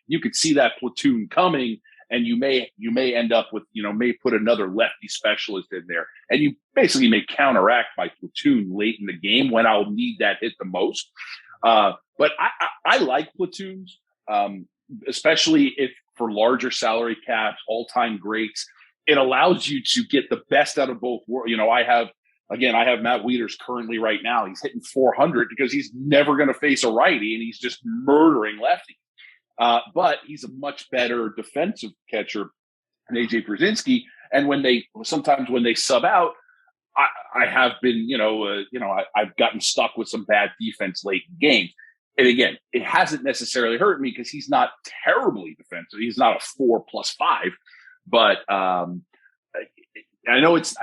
platoon coming, and you may end up with, may put another lefty specialist in there, and you basically may counteract my platoon late in the game when I'll need that hit the most. But I like platoons, especially if for larger salary caps, all-time greats. it allows you to get the best out of both worlds. I have Matt Wieters currently right now. He's hitting 400 because he's never going to face a righty, and he's just murdering lefty. But he's a much better defensive catcher than AJ Pierzynski. And sometimes when they sub out, I have been, I've gotten stuck with some bad defense late in games. And again, it hasn't necessarily hurt me because he's not terribly defensive. He's not a 4+5, but I know it's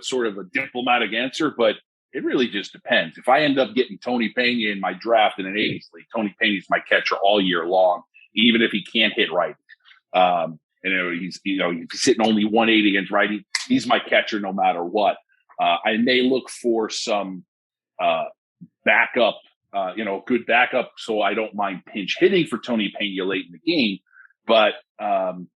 sort of a diplomatic answer, but it really just depends. If I end up getting Tony Pena in my draft in an 80s league, Tony Pena is my catcher all year long, even if he can't hit right. He's hitting only 180 against righty. He's my catcher no matter what. I may look for some backup, good backup, so I don't mind pinch hitting for Tony Pena late in the game. But and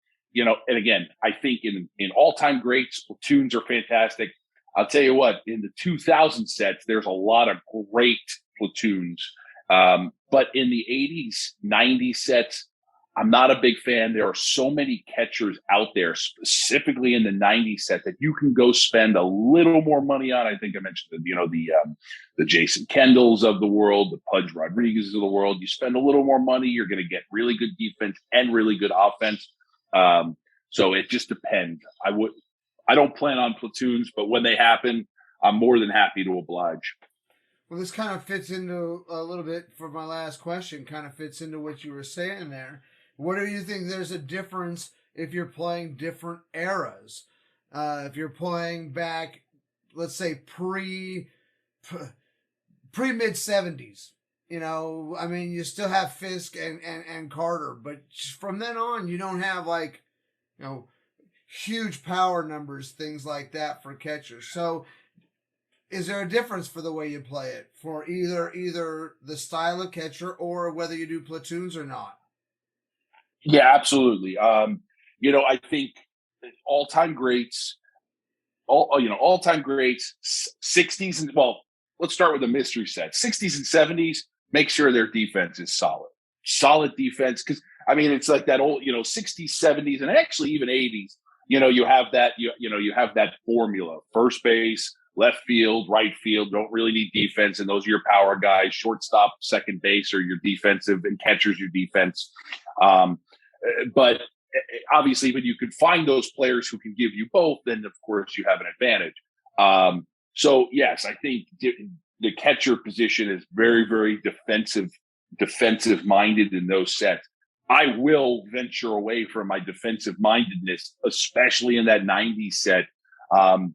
again, I think in all-time greats, platoons are fantastic. I'll tell you what, in the 2000 sets, there's a lot of great platoons. But in the 80s, 90s sets, I'm not a big fan. There are so many catchers out there, specifically in the 90s set, that you can go spend a little more money on. I think I mentioned the Jason Kendalls of the world, the Pudge Rodriguez's of the world. You spend a little more money, you're going to get really good defense and really good offense. So it just depends. I don't plan on platoons, but when they happen, I'm more than happy to oblige. Well, this kind of fits into a little bit for my last question, kind of fits into what you were saying there. What do you think there's a difference if you're playing different eras? If you're playing back, let's say pre mid 70s, you still have Fisk and Carter, but from then on, you don't have huge power numbers, things like that for catchers. So is there a difference for the way you play it for either the style of catcher or whether you do platoons or not? Yeah, absolutely. I think all-time greats, 60s and let's start with the mystery set. 60s and 70s, make sure their defense is solid defense. Because it's like that old, 60s, 70s, and actually even 80s. You have that, you have that formula: first base, left field, right field. Don't really need defense, and those are your power guys. Shortstop, second base are your defensive, and catchers your defense. But obviously, when you can find those players who can give you both, then of course you have an advantage. So yes, I think the catcher position is very, very defensive minded in those sets. I will venture away from my defensive mindedness, especially in that 90s set.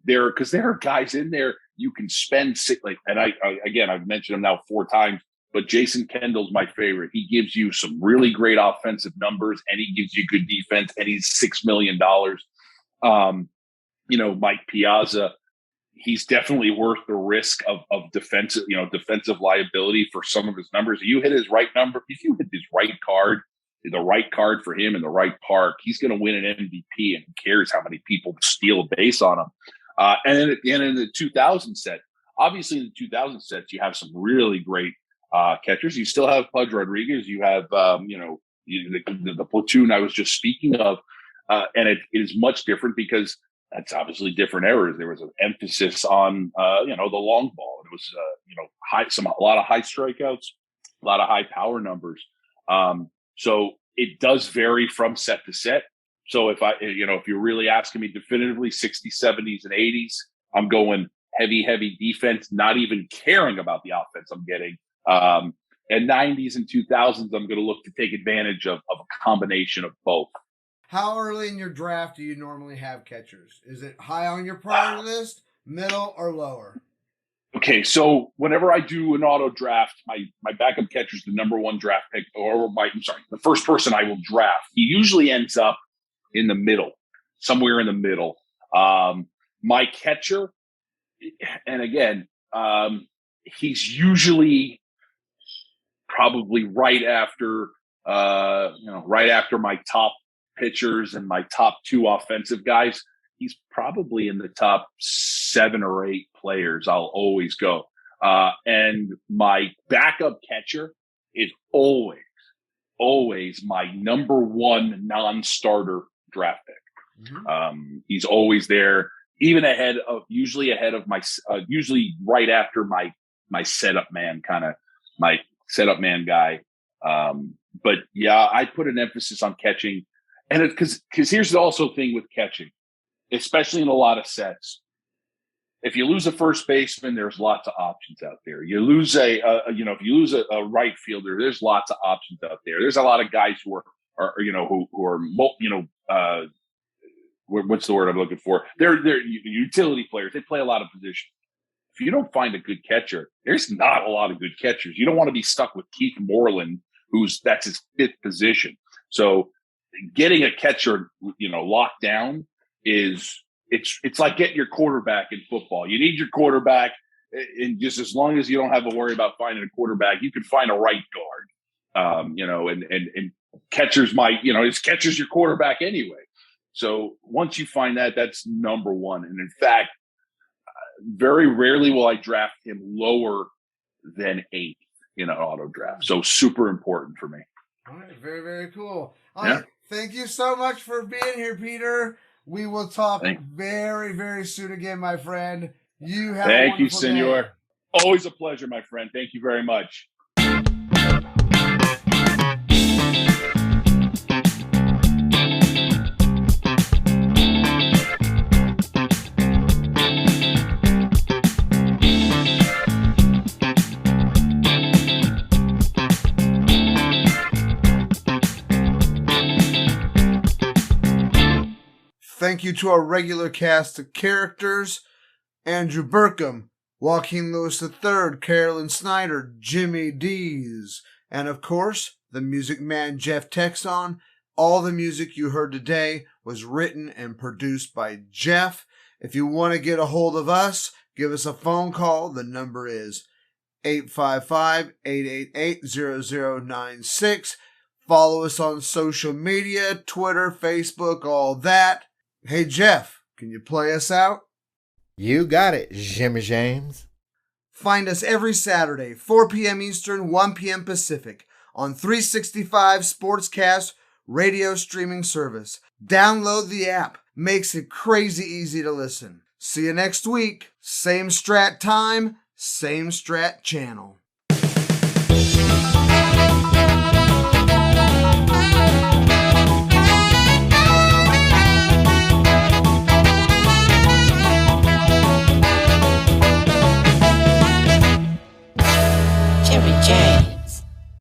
Because there are guys in there you can spend I've mentioned him now 4 times. But Jason Kendall's my favorite. He gives you some really great offensive numbers, and he gives you good defense, and he's $6 million. Mike Piazza, he's definitely worth the risk of defensive liability for some of his numbers. If you hit his right number, if you hit his right card, the right card for him in the right park, he's going to win an MVP, and who cares how many people steal a base on him. And then at the end of the 2000 set, obviously in the 2000 sets, you have some really great catchers. You still have Pudge Rodriguez. You have, the platoon I was just speaking of. And it is much different because that's obviously different eras. There was an emphasis on, the long ball. It was, a lot of high strikeouts, a lot of high power numbers. So it does vary from set to set. So if you're really asking me definitively 60s, 70s, and 80s, I'm going heavy defense, not even caring about the offense I'm getting. And 90s and 2000s, I'm going to look to take advantage of a combination of both. How early in your draft do you normally have catchers? Is it high on your priority list, middle, or lower? Okay, so whenever I do an auto draft, my backup catcher is the number 1 draft pick, the first person I will draft. He usually ends up in the middle, somewhere in the middle. My catcher, and again, he's usually probably right after my top pitchers and my top 2 offensive guys. He's probably in the top 7 or 8 players I'll always go. And my backup catcher is always my number 1 non-starter draft pick. He's always there, even usually ahead of usually right after my setup man guy. But yeah, I put an emphasis on catching, and because here's also the thing with catching, especially in a lot of sets. If you lose a first baseman, there's lots of options out there. You lose if you lose a right fielder, there's lots of options out there. There's a lot of guys who are what's the word I'm looking for? They're utility players. They play a lot of positions. If you don't find a good catcher, there's not a lot of good catchers. You don't want to be stuck with Keith Moreland, that's his fifth position. So getting a catcher, locked down it's like getting your quarterback in football. You need your quarterback, and just as long as you don't have to worry about finding a quarterback, you can find a right guard. And catchers catcher's your quarterback anyway. So once you find that, that's number one. And in fact, very rarely will I draft him lower than 8th in an auto draft. So super important for me. All right, very, very cool. All right, thank you so much for being here, Peter. We will talk very, very soon again, my friend. You have Thank you, senor. Day. Always a pleasure, my friend. Thank you very much. Thank you to our regular cast of characters: Andrew Burkham, Joaquin Lewis III, Carolyn Snyder, Jimmy Dees, and of course, the music man Jeff Teczon. All the music you heard today was written and produced by Jeff. If you want to get a hold of us, give us a phone call. The number is 855-888-0096. Follow us on social media, Twitter, Facebook, all that. Hey, Jeff, can you play us out? You got it, Jimmy James. Find us every Saturday, 4 p.m. Eastern, 1 p.m. Pacific, on 365 Sportscast radio streaming service. Download the app. Makes it crazy easy to listen. See you next week. Same Strat time, same Strat channel.